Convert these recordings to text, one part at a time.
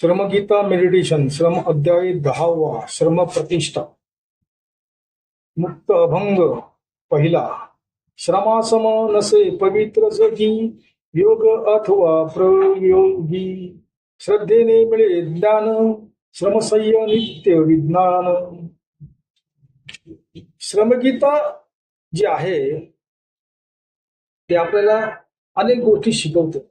श्रमगीता meditation श्रम अध्याय 10वा श्रम प्रतिष्ठा मुक्त अभंग पहिला श्रमासम नसे पवित्र जगी योग अथवा प्रयोगी श्रद्धेने मिळे ज्ञान श्रमसह्य नित्य विज्ञान। श्रमगीता जी आहे ते आपल्याला अनेक गोष्टी शिकवते।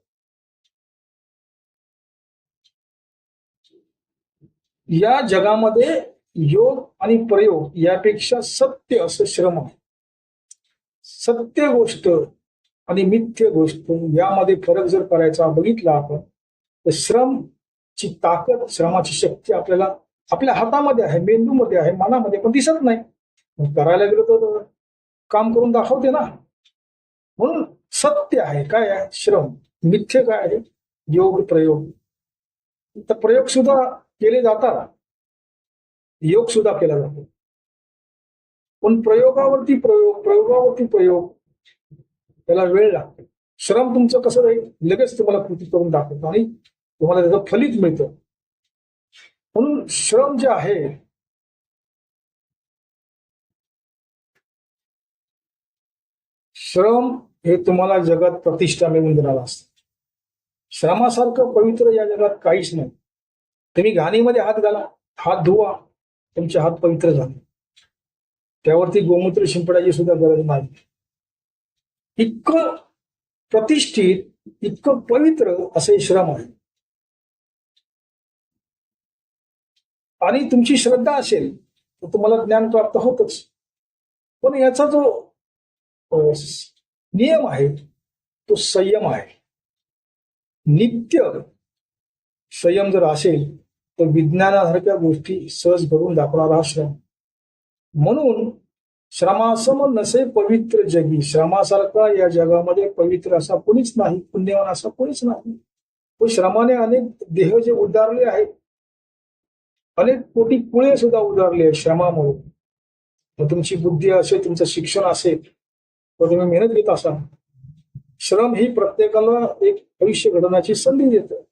या जगामध्ये योग आणि प्रयोग यापेक्षा सत्य असं श्रम आहे। सत्य गोष्ट आणि मिथ्य गोष्ट यामध्ये फरक जर करायचा बघितला आपण तर श्रमची ताकद श्रमाची शक्ती आपल्याला आपल्या हातामध्ये आहे, मेंदूमध्ये आहे, मनामध्ये, पण दिसत नाही। करायला गेलो तर काम करून दाखवते ना। म्हणून सत्य आहे काय आहे श्रम, मिथ्य काय आहे योग प्रयोग। तर प्रयोग सुद्धा केले जातात, योग सुद्धा केला जातो, पण प्रयोगावरती प्रयोग प्रयोगावरती प्रयोग त्याला वेळ लागतो। श्रम तुमचं कसं राहील लगेच तुम्हाला कृती करून दाखवतो आणि तुम्हाला त्याचं फलित मिळतं। म्हणून श्रम जे आहे श्रम हे तुम्हाला जगात प्रतिष्ठा मिळवून देणारं असतं। श्रमासारखं पवित्र या जगात काहीच नाही। तुम्ही घाणीमध्ये हात घाला, हात धुवा, तुमचे हात पवित्र झाले, त्यावरती गोमूत्र शिंपडायची सुद्धा गरज नाही। इतकं प्रतिष्ठित इतकं पवित्र असे श्रम आहे। आणि तुमची श्रद्धा असेल तर तुम्हाला ज्ञान प्राप्त होतच, पण याचा जो नियम आहे तो संयम आहे। नित्य संयम जर असेल तर विज्ञानासारख्या गोष्टी सहज घडून दाखवणारा हा श्रम। म्हणून श्रमासम नसे पवित्र जगी, श्रमासारखा या जगामध्ये पवित्र असा कोणीच नाही, पुण्यवान असा कोणीच नाही। पण श्रमाने अनेक देह जे उद्धारले आहेत, अनेक कोटी पुळे सुद्धा उद्धारले आहेत श्रमामुळे। मग तुमची बुद्धी असेल, तुमचं शिक्षण असेल, तर तुम्ही मेहनत घेत असाल, श्रम ही प्रत्येकाला एक आयुष्य घडवण्याची संधी देतं।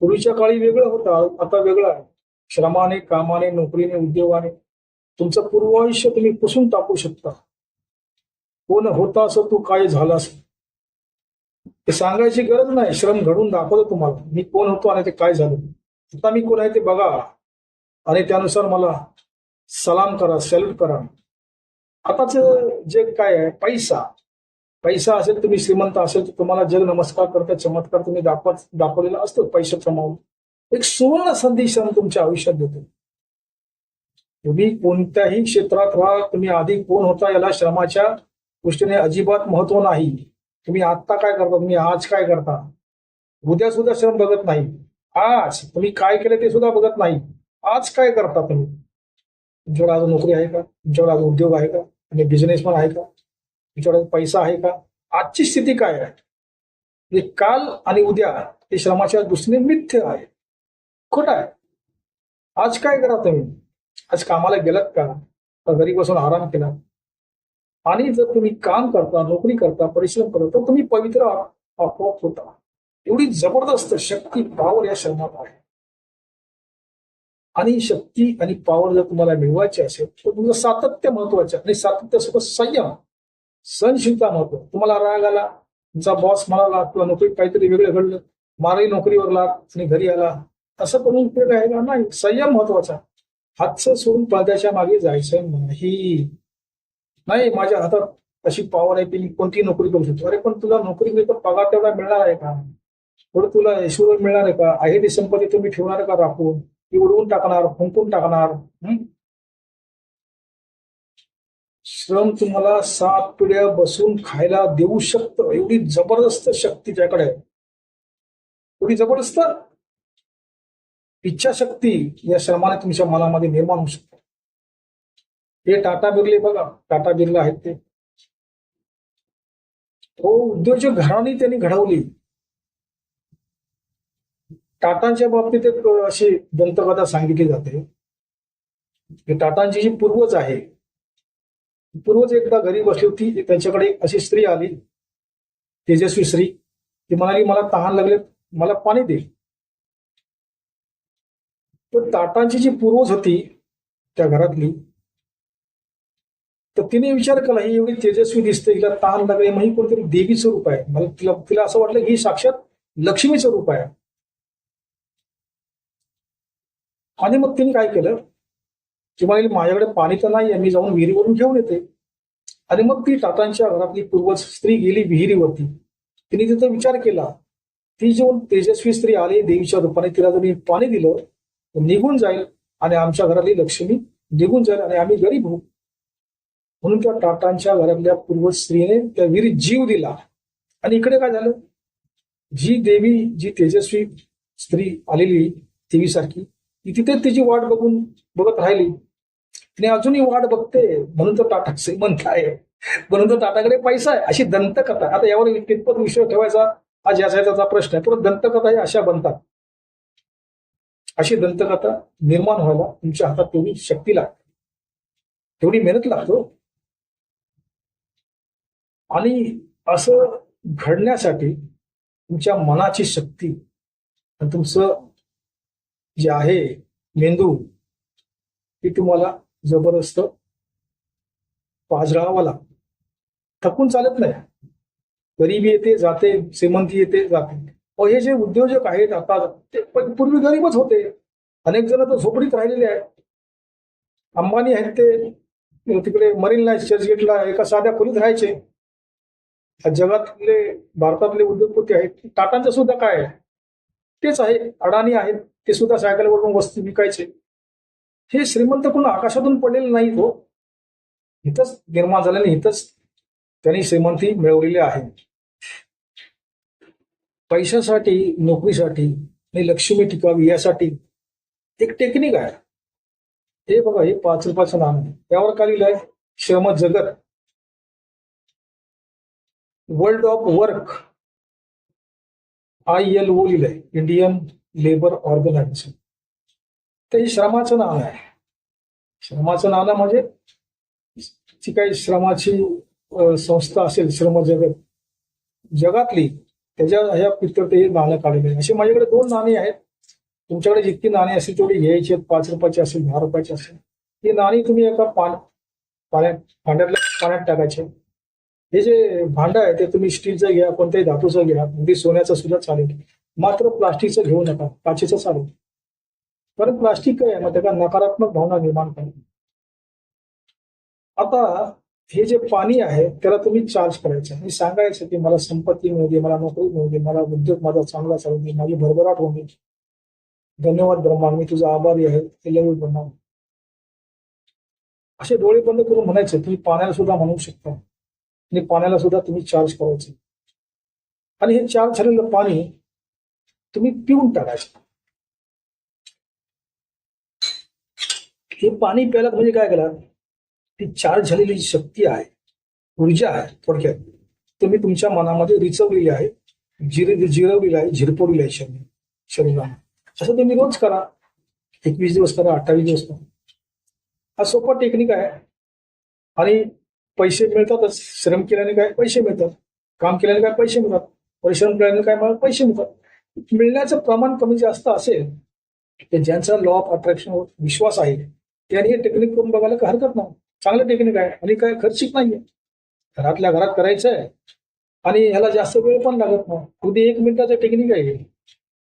पूर्वीच्या काळी वेगळं होतं, आता वेगळं आहे। श्रमाने, कामाने, नोकरीने, उद्योगाने तुमचं पूर्व आयुष्य तुम्ही पुसून टाकू शकता। कोण होता असं तू काय झालास हे सांगायची गरज नाही, श्रम घडून दाखवतो तुम्हाला मी कोण होतो आणि ते काय झालं। आता मी कोण आहे ते बघा आणि त्यानुसार मला सलाम करा, सॅल्यूट करा। आताच जग काय आहे, पैसा पैसा असेल, तुम्ही श्रीमंत असेल तर तुम्हाला जग नमस्कार करता, चमत्कार तुम्ही दाखवलेला असतो पैसे कमावून। एक सुवर्ण संधी श्रम तुमच्या आयुष्यात देतो। तुम्ही कोणत्याही क्षेत्रात राहा, तुम्ही आधी कोण होता याला श्रमाच्या गोष्टीने अजिबात महत्व नाही। तुम्ही आता काय करता, तुम्ही आज काय करता, उद्या सुद्धा श्रम बघत नाही। आज तुम्ही काय केलं ते सुद्धा बघत नाही, आज काय करता तुम्ही। तुमच्याकडे आज नोकरी आहे का, तुमच्याकडे आज उद्योग आहे का, तुम्ही बिझनेसमॅन आहे का, तुमच्याकडे पैसा आहे का, आजची स्थिती काय आहे। म्हणजे काल आणि उद्या ते श्रमाच्या दृष्टीने मिथ्य आहे, खोटं आहे। आज काय करा तुम्ही, आज कामाला गेलात का, घरी बसून आराम केला, आणि जर तुम्ही काम करता, नोकरी करता, परिश्रम करता तर तुम्ही पवित्र आपोआप होता। एवढी जबरदस्त शक्ती पॉवर या श्रमात आहे। आणि शक्ती आणि पॉवर जर तुम्हाला मिळवायची असेल तर तुमचं सातत्य महत्वाचं आहे, आणि सातत्यासोबत संयम, सहनशीलता महत्व। तुम्हाला राग आला, तुमचा बॉस म्हणाला किंवा नोकरीत काहीतरी वेगळं घडलं, मारही नोकरीवर लाग आणि घरी आला, असं करून उपयोग आहे का नाही। संयम महत्वाचा, हातचं सोडून पडद्याच्या मागे जायचं नाही। नाही माझ्या हातात अशी पॉवर आहे की मी कोणती नोकरी करू शकतो। अरे पण तुला नोकरी मिळतं, पगार तेवढा मिळणार आहे का, थोडं तुला ऐश्वर्य मिळणार आहे का, आहे ती संपत्ती तुम्ही ठेवणार का राखून, ती उडवून टाकणार, फुंकून टाकणार। श्रम तुम्हाला 7 पिढ्या बसून खायला देऊ शकतं, एवढी जबरदस्त शक्ती त्याकडे आहे, एवढी जबरदस्त इच्छाशक्ती या श्रमाने तुमच्या मनामध्ये निर्माण होऊ शकते। हे टाटा बिर्ले बघा, टाटा बिर्ला आहेत ते, तो उद्योजक घराणी त्यांनी घडवली। टाटांच्या बाबतीत एक अशी दंतकथा सांगितली जाते की टाटांची जी पूर्वज आहे, पूर्वज एकदा घरी बसली होती, त्यांच्याकडे एक अशी स्त्री आली, तेजस्वी स्त्री, ती म्हणाली मला तहान लागले, मला पाणी दे। पण टाटांची जी पूर्वज होती त्या घरातली, तर तिने विचार केला ही एवढी तेजस्वी दिसते, हिला ताण लागले, मग ही कोणतरी देवीचं रूप आहे. मला तिला तिला असं वाटलं की ही साक्षात लक्ष्मीचं रूप आहे. आणि मग तिने काय केलं की म्हणाली माझ्याकडे पाणी तर नाही, मी जाऊन विहिरीवरून घेऊन येते. आणि मग ती टाटांच्या घरातली पूर्वज स्त्री गेली विहिरीवरती. तिने तिथं विचार केला, ती जेव्हा तेजस्वी स्त्री आली देवीच्या रूपाने, तिला जर मी पाणी दिलं तर निघून जाईल आणि आमच्या घरातली लक्ष्मी निघून जाईल आणि आम्ही गरीब होऊ. म्हणून त्या टाटांच्या घरातल्या पूर्वज स्त्रीने त्या विहिरीत जीव दिला. आणि इकडे काय झालं, जी देवी, जी तेजस्वी स्त्री आलेली देवीसारखी, ती तिथे तिची वाट बघत राहिली. तिने अजूनही वाट बघते, म्हणून तर टाटा श्रीमंत आहे, म्हणून तर टाटाकडे पैसा आहे. अशी दंतकथा. आता यावर कितपत विषय ठेवायचा हा ज्याचा त्याचा प्रश्न आहे, परंतु दंतकथा ही अशा बनतात. अशी दंतकथा निर्माण व्हायला तुमच्या हातात तेवढी शक्ती लागते, तेवढी मेहनत लागतो. आणि असं घडण्यासाठी तुमच्या मनाची शक्ती आणि तुमचं जे आहे मेंदू, ते तुम्हाला जबरदस्त पाजळावं लागतं. थकून चालत नाही. गरिबी येते जाते, श्रीमंती येते जाते. हे जे उद्योजक आहेत आता, ते पूर्वी गरीबच होते. अनेक जण तर झोपडीत राहिलेले आहेत. अंबानी आहेत ते तिकडे मरीन लाईन्स चर्चगेटला एका साध्या खोलीत राहायचे. जगातले भारतातले उद्योगपती आहेत. टाटांचं सुद्धा काय आहे तेच आहे. अडाणी आहेत, ते सुद्धा सायकलवरून वस्तू विकायचे. हे श्रीमंत कोण आकाशातून पडलेले नाही, तो इथंच निर्माण झाल्याने इथंच त्यांनी श्रीमंती मिळवलेली आहे. पैशासाठी, नोकरीसाठी आणि लक्ष्मी टिकावी यासाठी एक टेक्निक आहे. हे बघा, हे 5 रुपयाचं नाणं, त्यावर काय लिहिलंय, श्रम जगत, वर्ल्ड ऑफ वर्क, ILO लिहिलंय, इंडियन लेबर ऑर्गनायझेशन. तर हे श्रमाचं नाणं आहे. श्रमाचं नाणं म्हणजे जी काही श्रमाची संस्था असेल, श्रम जगत जगातली, त्याच्या ह्या पितळते हे नाणं काढलेले आहे. अशी माझ्याकडे 2 नाणी आहेत. तुमच्याकडे जितकी नाणी असेल तेवढी घ्यायची आहेत. 5 रुपयाची असेल, 10 रुपयाची असेल, ही नाणी तुम्ही एका भांड्यातल्या पाण्यात टाकायचे. हे जे भांड आहे ते तुम्ही स्टीलचं घ्या, कोणत्याही धातूचं घ्या, अगदी सोन्याचं सुद्धा चालेल, मात्र प्लास्टिकचं घेऊ नका. काचेचं चालेल. कारण प्लास्टिक काय आहे मग त्याला नकारात्मक भावना निर्माण करते. आता हे जे पाणी आहे त्याला तुम्ही चार्ज करायचं आणि सांगायचं की मला संपत्ती मिळू दे, मला नोकरी मिळू दे, मला उद्योग माझा चांगला चालू दे, माझी भरभराट होऊ दे. धन्यवाद ब्रह्मा, मी तुझा आभारी आहे. ब्रह्मा. असे डोळे बंद करून म्हणायचे. तुम्ही पाण्याला सुद्धा म्हणू शकता आणि पाण्याला सुद्धा तुम्ही चार्ज करायचं. आणि हे चार्ज झालेलं पाणी तुम्ही पिऊन टाकायचं. हे पाणी प्यायला म्हणजे काय केलं, ती चार्ज झालेली जी शक्ती आहे, ऊर्जा आहे, थोडक्यात तुम्ही तुमच्या मनामध्ये रिचवलेली आहे, जिरवलेली आहे, झिरपवलेली आहे शरीराने. असं तुम्ही रोज करा. 21 दिवस करा, 28 दिवस करा. हा सोपा टेक्निक आहे. आणि पैसे मिळतातच. श्रम केल्याने काय पैसे मिळतात, काम केल्याने काय पैसे मिळतात, परिश्रम केल्याने काय पैसे मिळतात. मिळण्याचं प्रमाण कमी जास्त असेल तर ज्यांचा लॉ ऑफ अट्रॅक्शनवर विश्वास आहे त्यांनी हे टेक्निक करून बघायला काय हरकत नाही. चांगलं टेक्निक आहे आणि काय खर्चिक नाहीये. घरातल्या घरात करायचं आहे आणि ह्याला जास्त वेळ पण लागत नाही. अगदी 1 मिनिटाचं टेक्निक आहे.